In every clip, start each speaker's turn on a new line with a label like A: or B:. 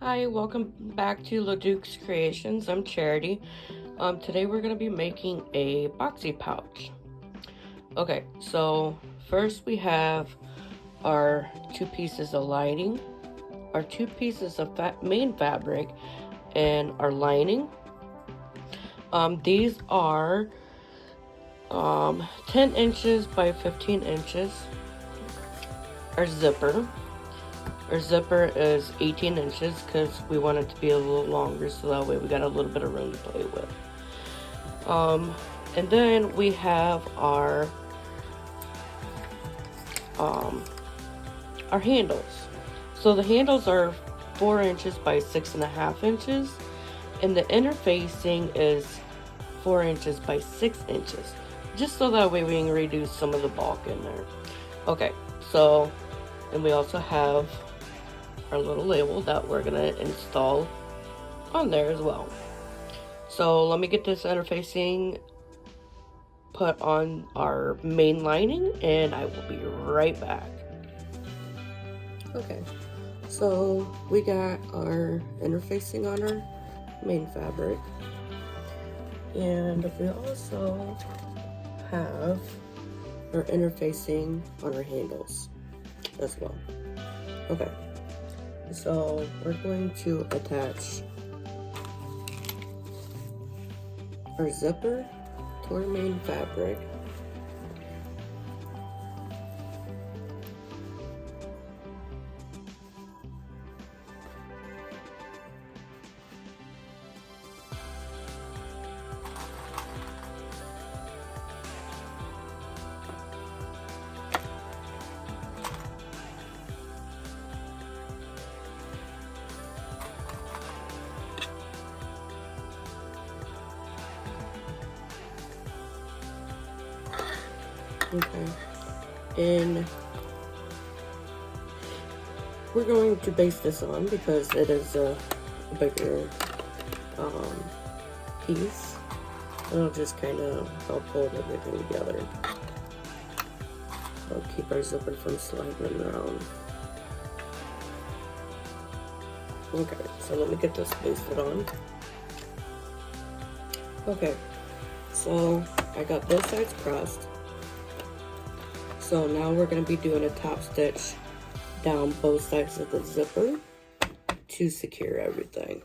A: Hi, welcome back to LeDuc's Creations. I'm Charity. Today we're going to be making a Boxy pouch. Okay, so first we have our 2 pieces of lining, our 2 pieces of main fabric, and our lining. These are 10 inches by 15 inches. Our zipper. Our zipper is 18 inches because we want it to be a little longer, so that way we got a little bit of room to play with. And then we have our handles. So the handles are 4 inches by 6.5 inches, and the interfacing is 4 inches by 6 inches, just so that way we can reduce some of the bulk in there. Okay, so, and we also have our little label that we're gonna install on there as well. So let me get this interfacing put on our main lining and I will be right back. Okay, so we got our interfacing on our main fabric, and we also have our interfacing on our handles as well. Okay, so we're going to attach our zipper to our main fabric. Okay, and we're going to base this on because it is a bigger piece. It'll just kind of help hold everything together. It'll keep our zipper from sliding around. Okay, so let me get this pasted on. Okay, so I got both sides crossed. So now we're going to be doing a top stitch down both sides of the zipper to secure everything.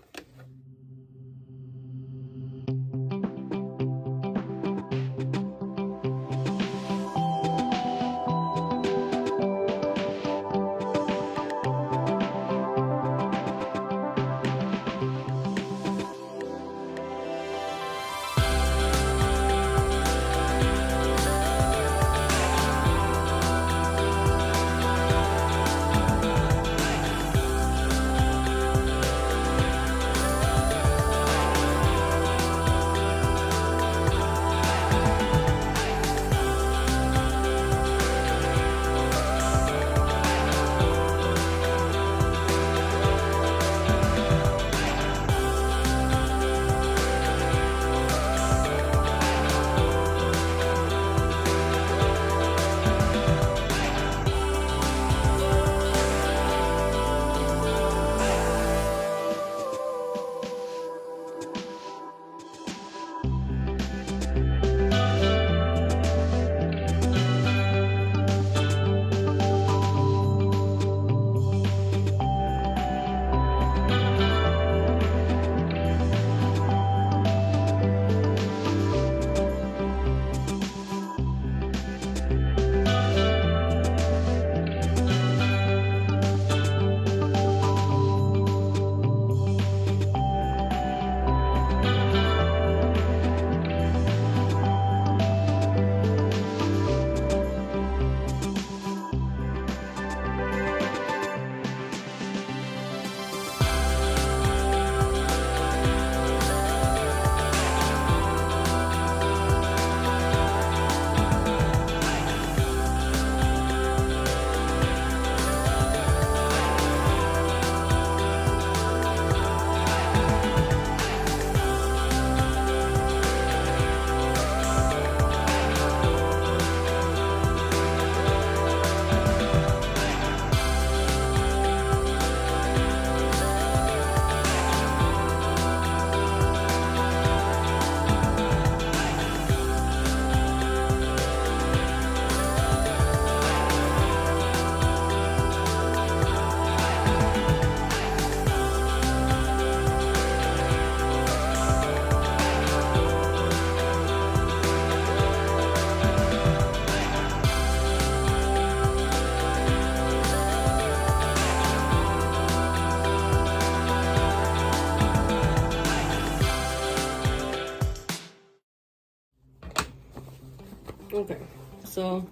A: Okay, so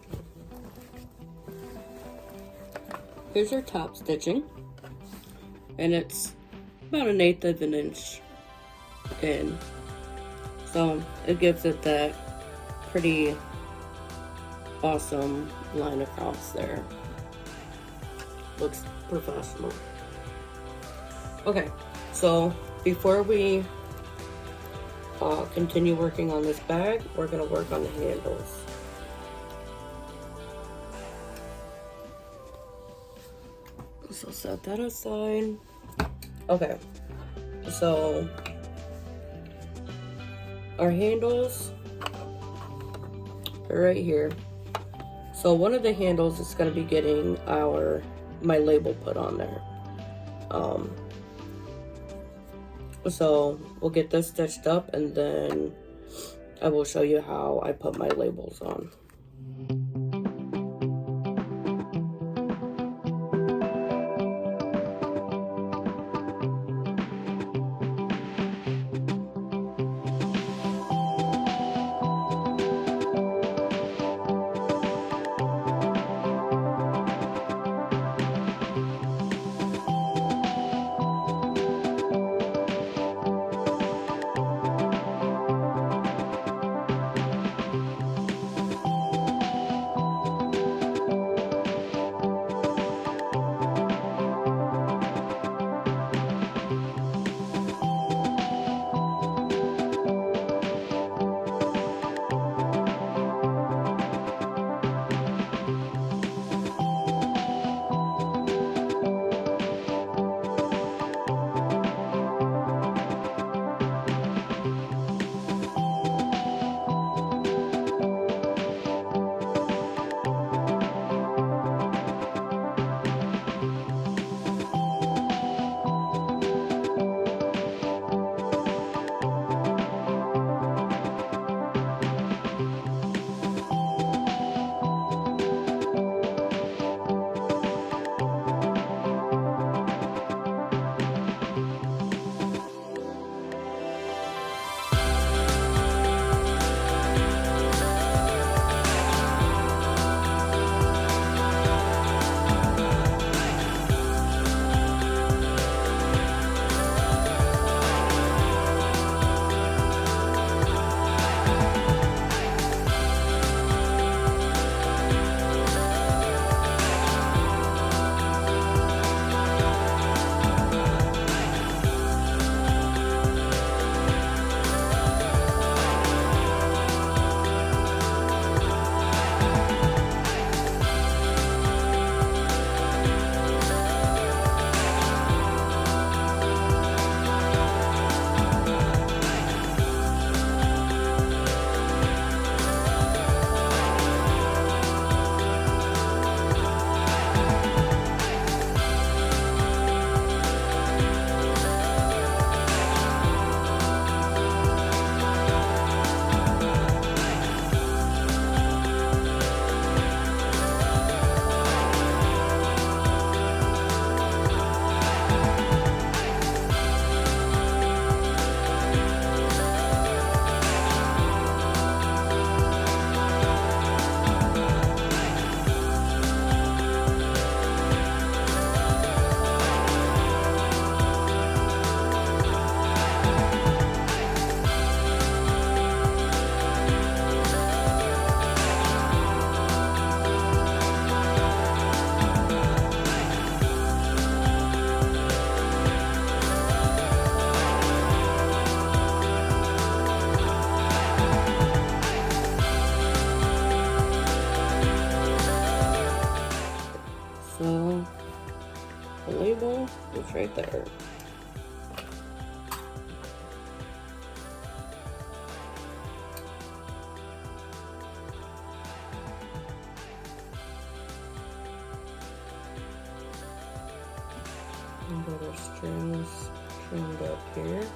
A: here's our top stitching, and it's about 1/8 of an inch in, so it gives it that pretty awesome line across there. Looks professional. Okay, so before we continue working on this bag, we're going to work on the handles. So set that aside. Okay, so our handles are right here. So one of the handles is going to be getting my label put on there. So we'll get this stitched up, and then I will show you how I put my labels on. So the label is right there. And got our strings trimmed up here.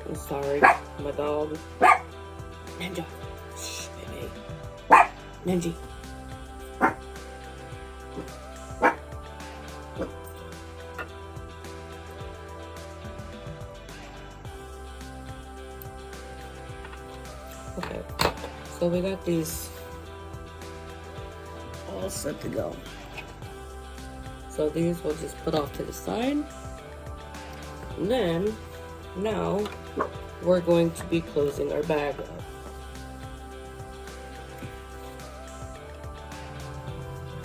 A: I'm sorry, my dog. Ninja. Shh, baby. Ninja. Okay, so we got these all set to go. So these we'll just put off to the side. And then, now, we're going to be closing our bag up.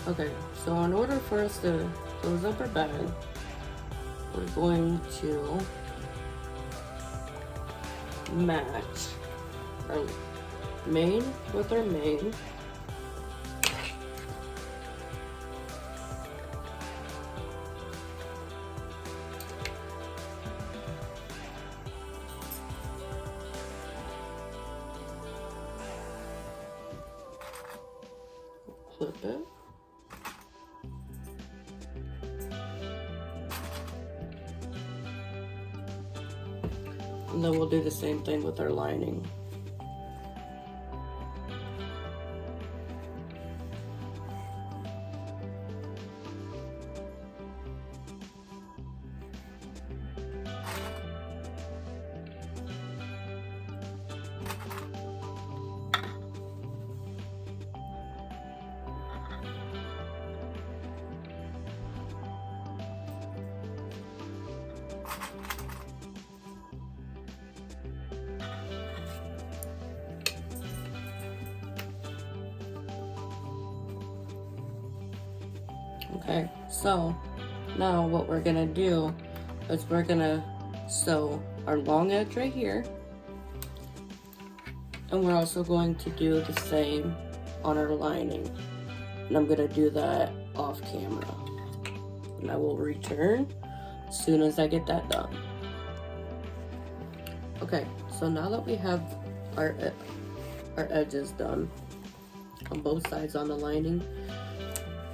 A: Okay, so in order for us to close up our bag, we're going to match our main with our main. Clip it. And then we'll do the same thing with our lining. Okay, so now what we're gonna do is we're gonna sew our long edge right here, and we're also going to do the same on our lining, and I'm gonna do that off camera, and I will return as soon as I get that done. Okay, so now that we have our edges done on both sides on the lining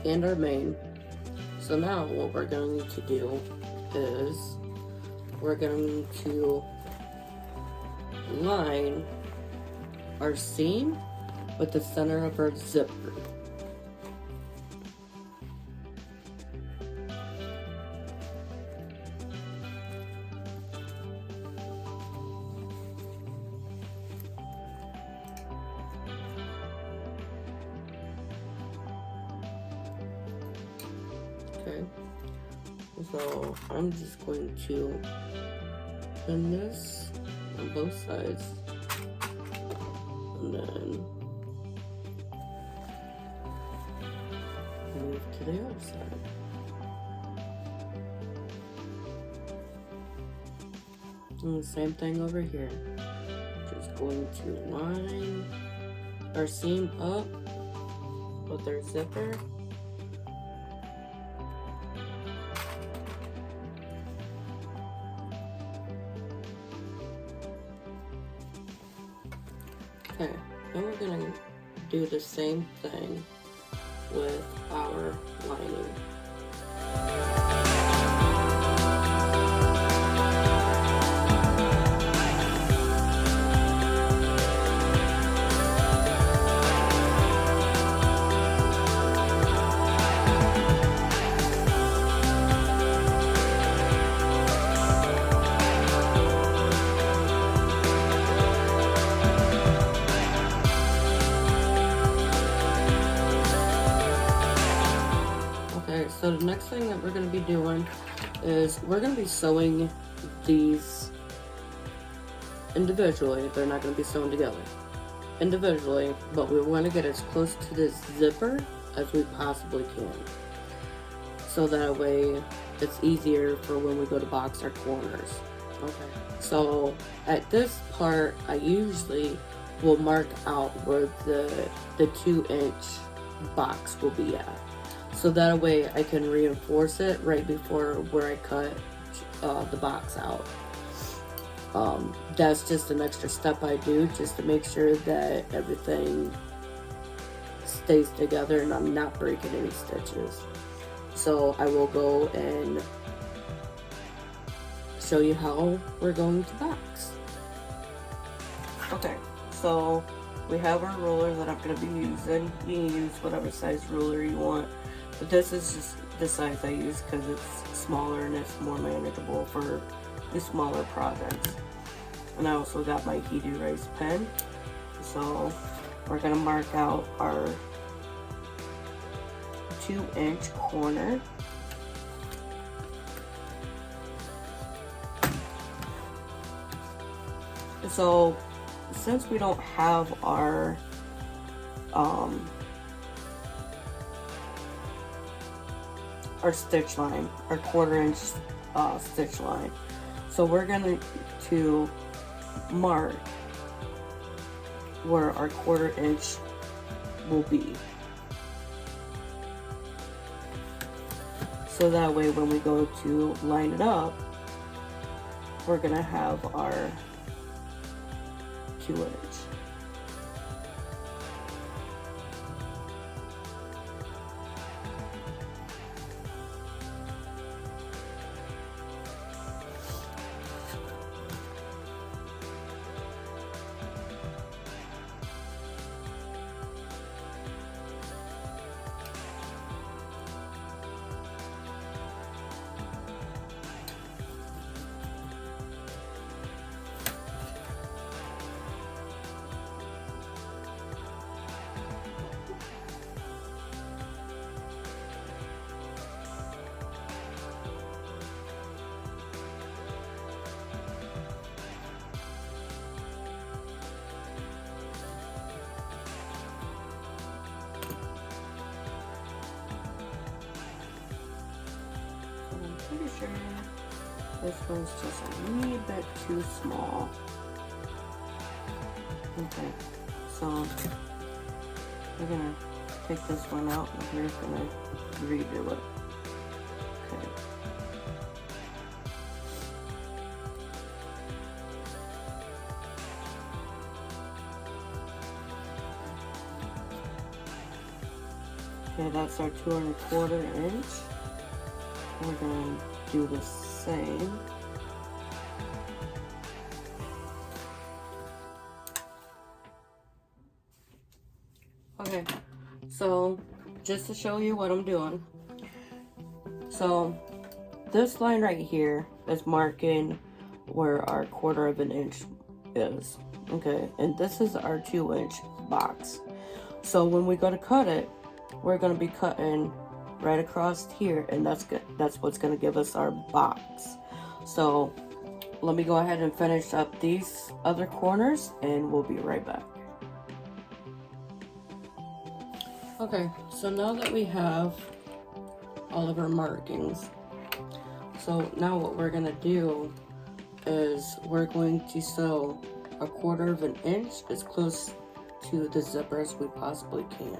A: and our main, so now what we're going to do is we're going to line our seam with the center of our zipper. Okay, so I'm just going to pin this on both sides, and then move to the other side. And the same thing over here. Just going to line our seam up with our zipper. Okay, then we're gonna do the same thing with our lining. So the next thing that we're going to be doing is we're going to be sewing these individually. They're not going to be sewn together individually, but we want to get as close to this zipper as we possibly can, so that way it's easier for when we go to box our corners. Okay, so at this part I usually will mark out where the 2-inch box will be at, so that way I can reinforce it right before where I cut the box out. That's just an extra step I do just to make sure that everything stays together and I'm not breaking any stitches. So I will go and show you how we're going to box. Okay, so we have our ruler that I'm going to be using. You can use whatever size ruler you want, but this is just the size I use because it's smaller and it's more manageable for the smaller projects. And I also got my heat erase pen. So we're gonna mark out our 2-inch corner. So since we don't have our stitch line, our 1/4 inch stitch line, so we're going to mark where our 1/4 inch will be, so that way when we go to line it up, we're going to have our 2-inch. Pretty sure this one's just a wee bit too small. Okay, so we're gonna take this one out and we're gonna redo it. Okay. Okay, that's our 2 1/4 inch. We're going to do the same. Okay, so just to show you what I'm doing. So this line right here is marking where our 1/4 inch is. Okay, and this is our 2-inch box. So when we go to cut it, we're going to be cutting right across here, and that's good. That's what's going to give us our box. So let me go ahead and finish up these other corners and we'll be right back. Okay, so now that we have all of our markings, so now what we're going to do is we're going to sew a 1/4 inch as close to the zipper as we possibly can.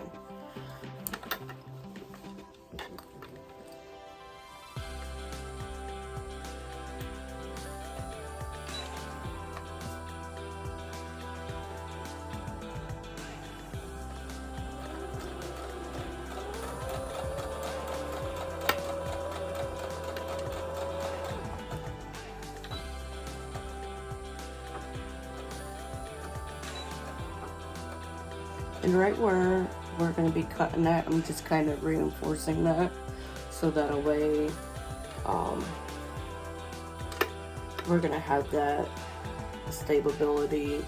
A: And right where we're going to be cutting that, I'm just kind of reinforcing that so that a way we're going to have that stability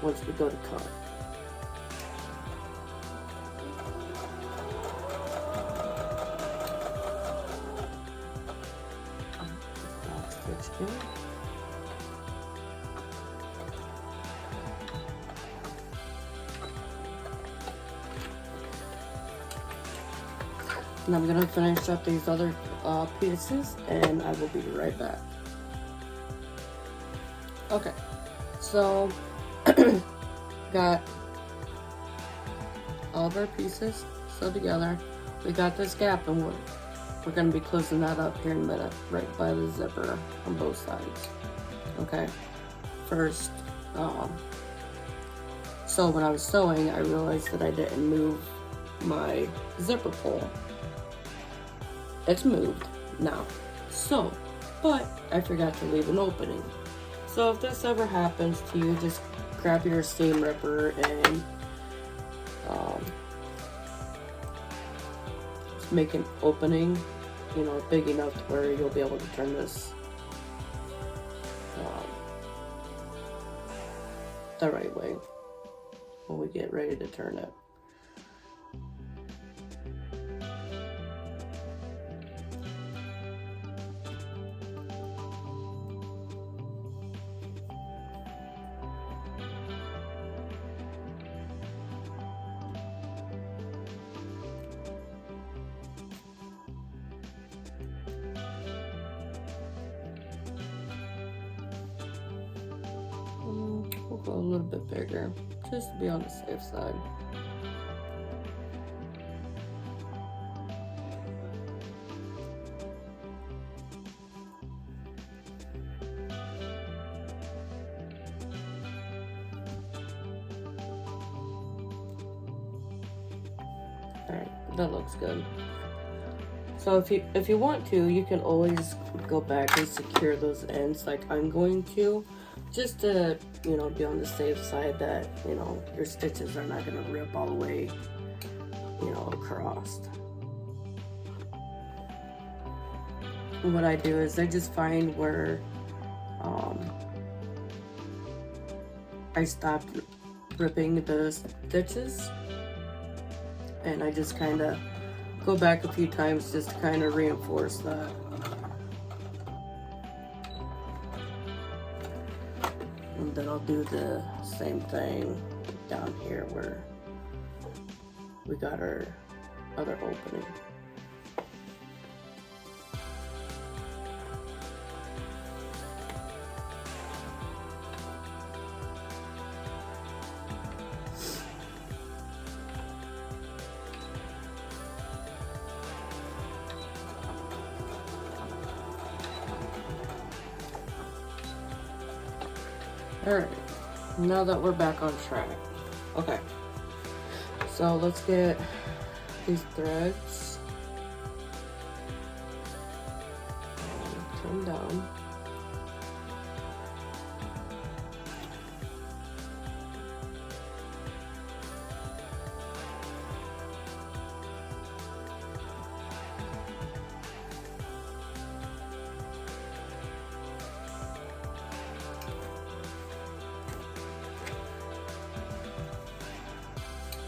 A: once we go to cut. Back stitch in. And I'm gonna finish up these other pieces and I will be right back. Okay, so got all of our pieces sewed together. We got this gap and we're gonna be closing that up here in a minute, right by the zipper on both sides. Okay, first, so when I was sewing, I realized that I didn't move my zipper pull. It's moved now, so, but I forgot to leave an opening. So if this ever happens to you, just grab your seam ripper and just make an opening, you know, big enough to where you'll be able to turn this the right way when we get ready to turn it. We'll go a little bit bigger, just to be on the safe side. Alright, that looks good. So if you want to, you can always go back and secure those ends like I'm going to, just to, you know, be on the safe side that, you know, your stitches are not going to rip all the way, you know, across. And what I do is I just find where I stopped ripping the stitches, and I just kind of go back a few times just to kind of reinforce that. And then I'll do the same thing down here where we got our other opening. Alright, now that we're back on track. Okay, so let's get these threads trimmed down.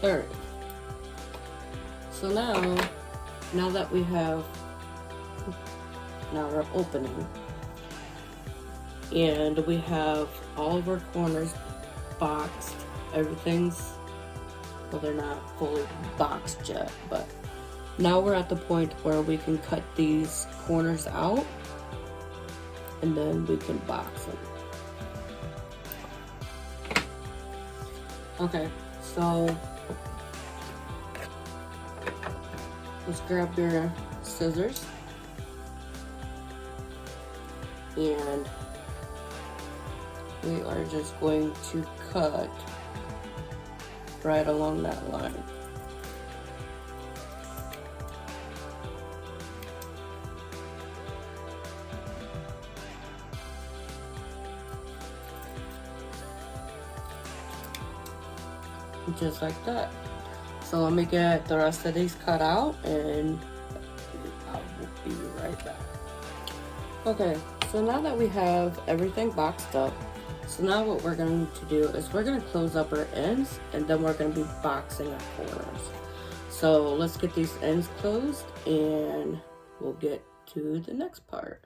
A: Alright, so now that we have our opening and we have all of our corners boxed, everything's, well, they're not fully boxed yet, but now we're at the point where we can cut these corners out and then we can box them. Okay, so let's grab your scissors and we are just going to cut right along that line. Just like that. So let me get the rest of these cut out and I will be right back. Okay, so now that we have everything boxed up, so now what we're going to do is we're going to close up our ends and then we're going to be boxing our corners. So let's get these ends closed and we'll get to the next part.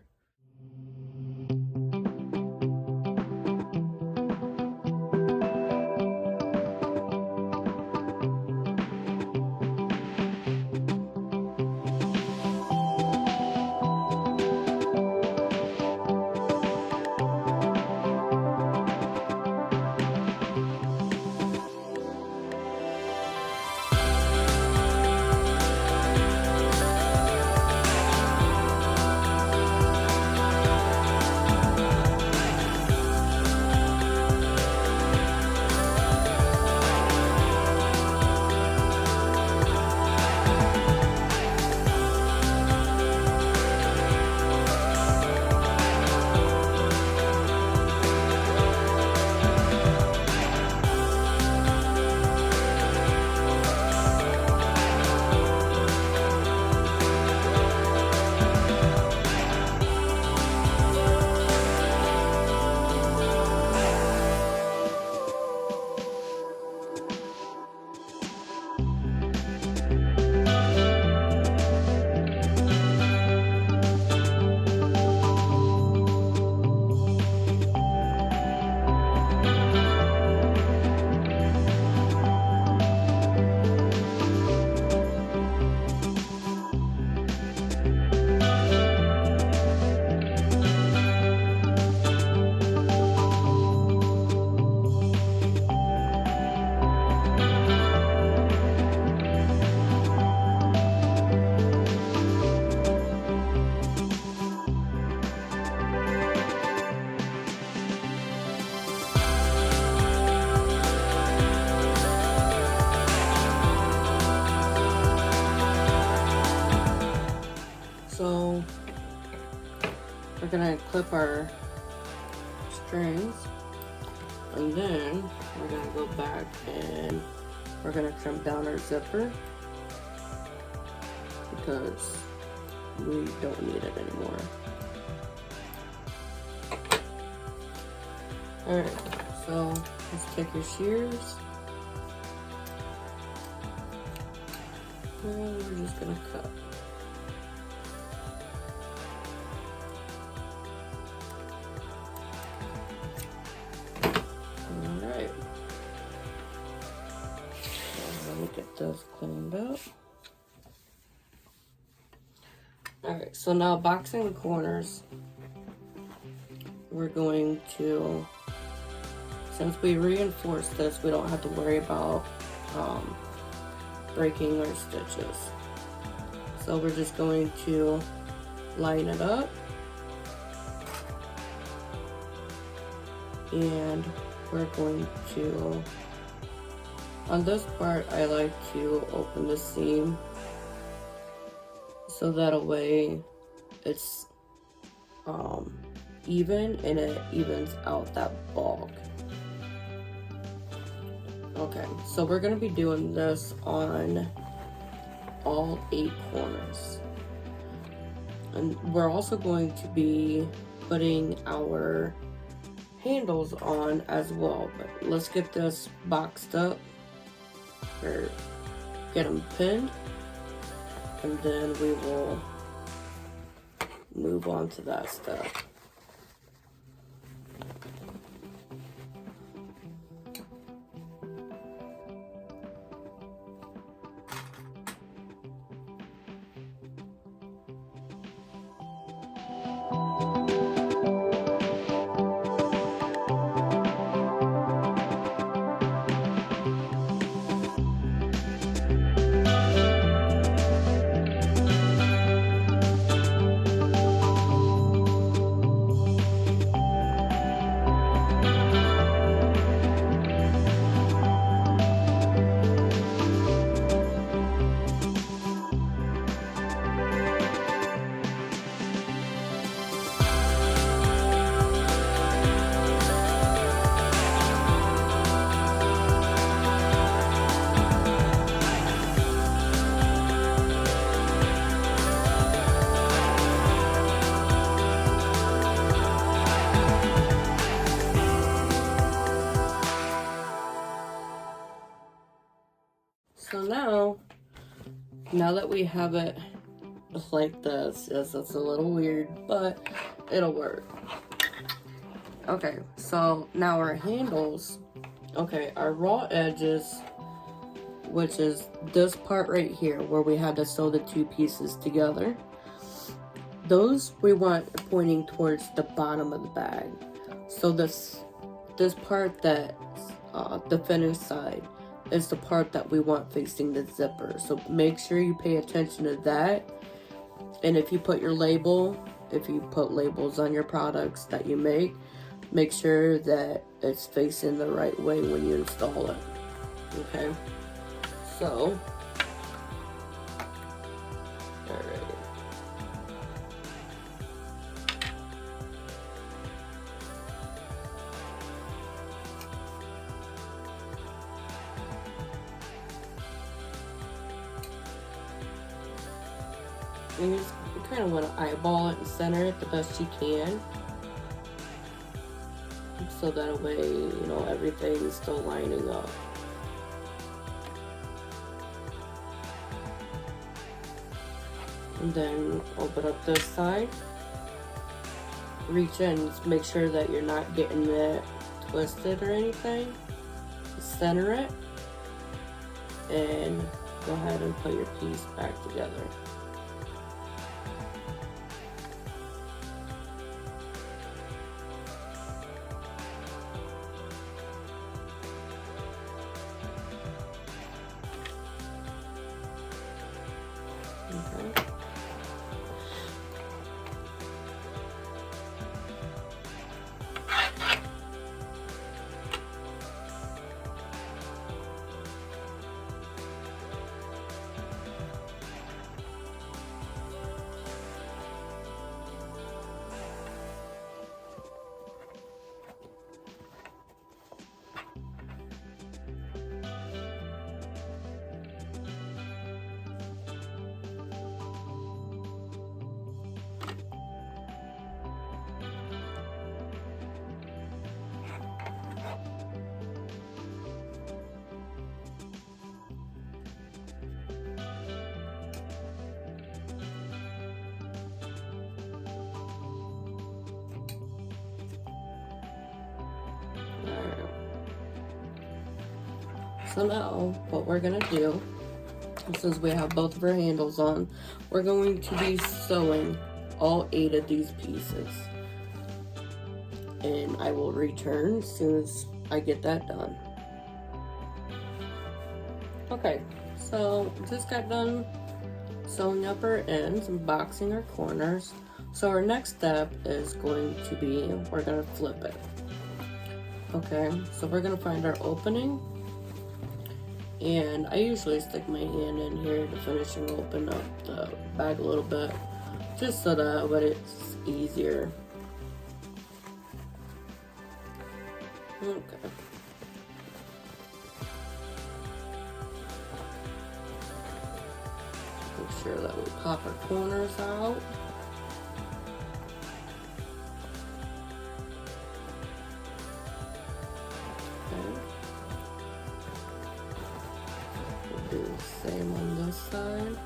A: gonna clip our strings, and then we're gonna go back and we're gonna trim down our zipper because we don't need it anymore. Alright, so let's take your shears. And we're just gonna cut. Alright. So let me get this cleaned up. Alright, so now boxing the corners, we're going to, since we reinforce this, we don't have to worry about breaking our stitches. So we're just going to line it up, and we're going to, on this part, I like to open the seam so that a way it's even and it evens out that bulk. Okay, so we're gonna be doing this on all 8 corners. And we're also going to be putting our handles on as well. But let's get this boxed up, or get them pinned, and then we will move on to that step. So now that we have it like this, yes, it's a little weird, but it'll work. Okay, so now our handles, okay, our raw edges, which is this part right here where we had to sew the 2 pieces together, those we want pointing towards the bottom of the bag. So this part that the finished side is the part that we want facing the zipper. So make sure you pay attention to that. And if you put your label, if you put labels on your products that you make sure that it's facing the right way when you install it. Okay, so alright. And you kind of want to eyeball it and center it the best you can, so that way, you know, everything's still lining up. And then open up this side, reach in, just make sure that you're not getting it twisted or anything. Center it, and go ahead and put your piece back together. Okay. So now what we're gonna do, since we have both of our handles on, we're going to be sewing all 8 of these pieces. And I will return as soon as I get that done. Okay, so just got done sewing up our ends and boxing our corners. So our next step is going to be, we're gonna flip it. Okay, so we're gonna find our opening, and I usually stick my hand in here to finish and open up the bag a little bit, just so that way it's easier. Okay. Make sure that we pop our corners out. Do the same on this side.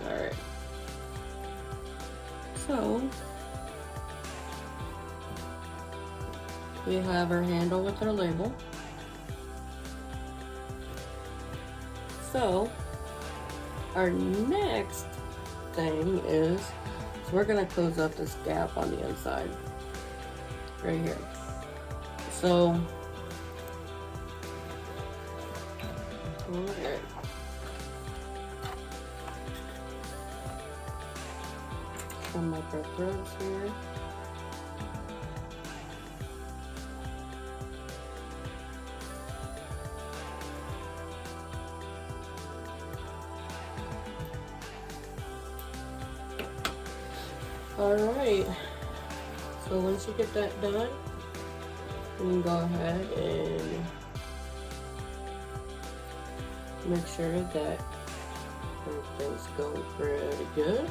A: Alright. So, we have our handle with our label. So, our next thing is, so we're going to close up this gap on the inside. Right here. So, okay. Some of our threads here. Alright. So once you get that done, you can go ahead and make sure that everything's going pretty good.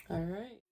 A: All right.